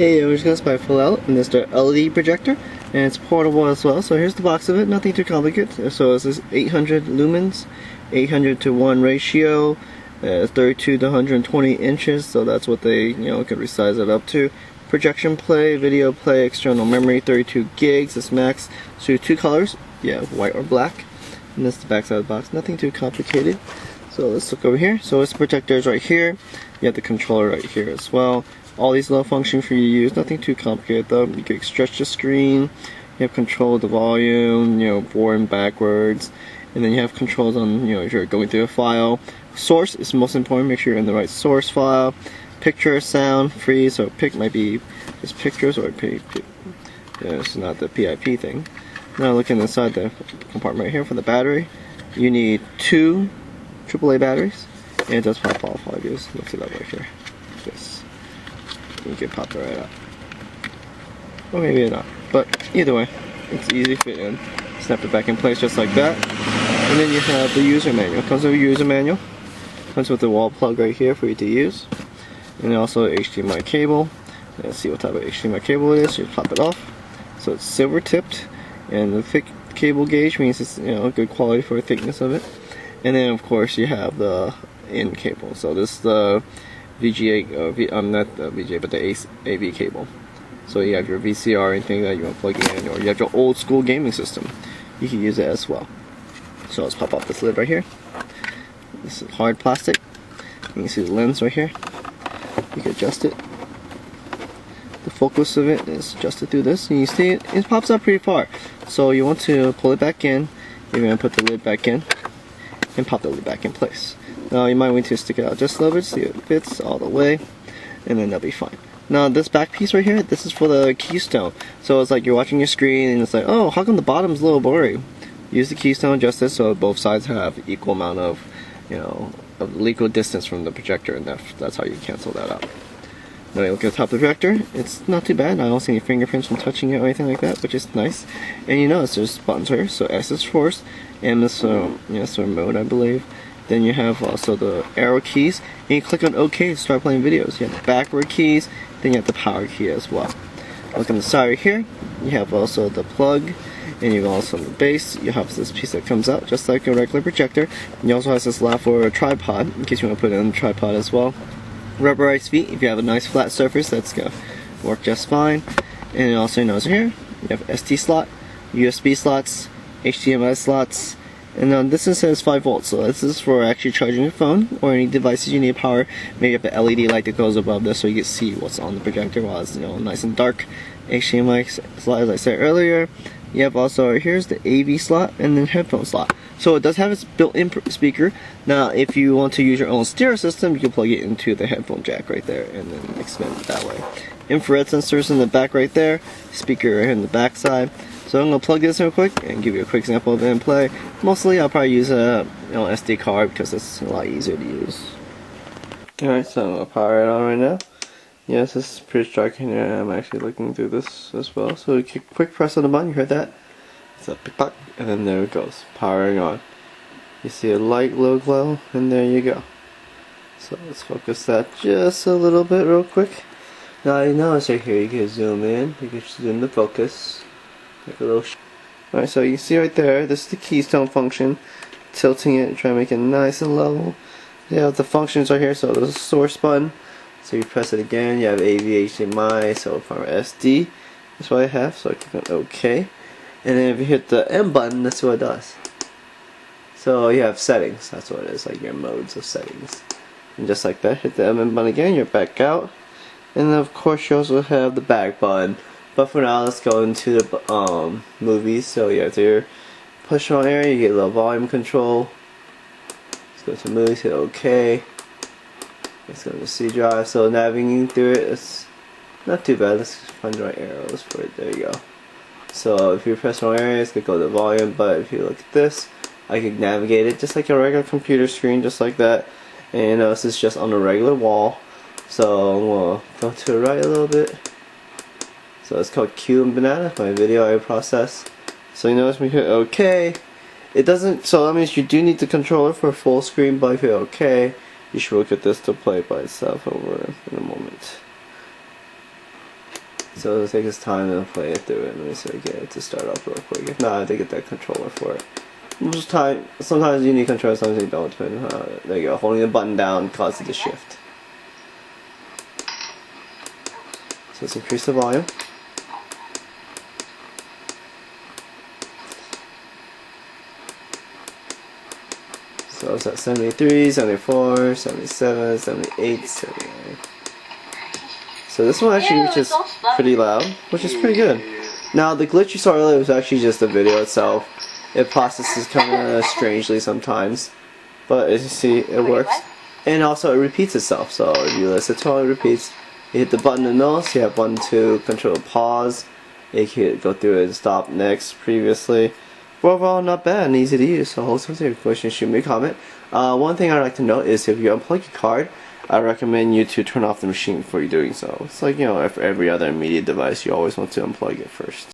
Hey, we're just by FULLELE, and this is the LED projector, and it's portable as well. So here's the box of it, nothing too complicated. So this is 800 lumens, 800 to 1 ratio, 32 to 120 inches, so that's what they, could resize it up to. Projection play, video play, external memory, 32 gigs, it's max. So two colors, white or black. And this is the back side of the box, nothing too complicated. So let's look over here. So this projector is right here. You have the controller right here as well. All these little functions for you to use, nothing too complicated though. You can stretch the screen, you have control of the volume, forward and backwards, and then you have controls on, if you're going through a file. Source is most important, make sure you're in the right source file. Picture, sound, free, so pic might be just pictures or it's not the PIP thing. Now looking inside the compartment right here for the battery, you need 2 AAA batteries, and it does pop off all of these. Look it up right here. Yes. You can pop it right out. Or maybe not. But either way, it's easy to fit in. Snap it back in place just like that. And then you have the user manual. Comes with a user manual. Comes with the wall plug right here for you to use. And also HDMI cable. Let's see what type of HDMI cable it is. You pop it off. So it's silver tipped. And the thick cable gauge means it's good quality for the thickness of it. And then of course you have the in cable. So this is the VGA, not the VGA, but the AV cable. So you have your VCR or anything that you want to plug in, or you have your old school gaming system. You can use it as well. So let's pop off this lid right here. This is hard plastic. You can see the lens right here. You can adjust it. The focus of it is adjusted through this, and you see it pops out pretty far. So you want to pull it back in. You're going to put the lid back in and pop the lid back in place. Now you might want to stick it out just a little bit, see if it fits all the way, and then that'll be fine. Now this back piece right here, this is for the keystone. So it's like you're watching your screen and it's like, oh, how come the bottom's a little blurry? Use the keystone, adjust it so both sides have equal amount of, of equal distance from the projector, and that's how you cancel that out. Now you look at the top of the projector, it's not too bad. I don't see any fingerprints from touching it or anything like that, which is nice. And you notice there's buttons here, so S is force, M is mode, I believe. Then you have also the arrow keys, and you click on OK to start playing videos. You have the backward keys, then you have the power key as well. Look on the side right here, you have also the plug, and you have also the base. You have this piece that comes out just like a regular projector. And you also have this slot for a tripod, in case you want to put it on a tripod as well. Rubberized feet, if you have a nice flat surface, that's going to work just fine. And also notice here, you have SD slot, USB slots, HDMI slots, and this one says 5 volts, so this is for actually charging your phone or any devices you need power. Maybe you have the LED light that goes above this so you can see what's on the projector while it's nice and dark. HDMI slot, as I said earlier. You have also, here's the AV slot and then headphone slot. So it does have its built-in speaker. Now if you want to use your own stereo system, you can plug it into the headphone jack right there and then expand it that way. Infrared sensors in the back right there, speaker in the back side. So I'm going to plug this real quick and give you a quick example of it in play. Mostly I'll probably use a SD card because it's a lot easier to use. Alright, so I'm going to power it on right now. Yes, this is pretty striking here. I'm actually looking through this as well. So you quick press on the button, you heard that? It's a pick pop, and then there it goes, powering on. You see a light low glow, and there you go. So let's focus that just a little bit real quick. Now you notice right here, you can zoom in, you can zoom the focus. Like a little Alright, so you see right there, this is the keystone function. Tilting it, try to make it nice and level. You have the functions right here, so there's a source button. So you press it again, you have AV, HDMI, so for SD, that's what I have, so I click on OK. And then if you hit the M button, that's what it does. So you have settings, that's what it is, like your modes of settings. And just like that, hit the M button again, you're back out. And then of course you also have the back button. But for now, let's go into the movies. So you have your push on area, you get a little volume control. Let's go to movies, hit OK. Let's go to C drive. So navigating through it, it's not too bad. Let's find the right arrows for it. There you go. So if you press wrong area, it's going to go to volume. But if you look at this, I can navigate it just like a regular computer screen, just like that. And this is just on a regular wall. So I'm going to go to the right a little bit. So it's called Q and Banana, my video I process. So you notice when you hit OK, it doesn't, so that means you do need the controller for full screen, but if you hit OK, you should look at this to play by itself over in a moment. So it'll take us time to play it through it. Let me see if I get it to start up real quick. If not, I have to get that controller for it. Sometimes you need controller, sometimes you don't. There you go. Holding the button down causes it to shift. So let's increase the volume. So it's at 73, 74, 77, 78, 79. So this one actually reaches pretty loud, which is pretty good. Now the glitch you saw earlier was actually just the video itself. It processes kind of strangely sometimes, but as you see, it works. And also it repeats itself, so if you listen to it, it repeats. You hit the button in the middle, so you have button to control pause. You can go through it and stop next previously. But overall, not bad and easy to use. So hope something. If you have a question, shoot me a comment. One thing I'd like to note is if you unplug your card, I recommend you to turn off the machine before you're doing so. It's like, you know, for every other media device, you always want to unplug it first.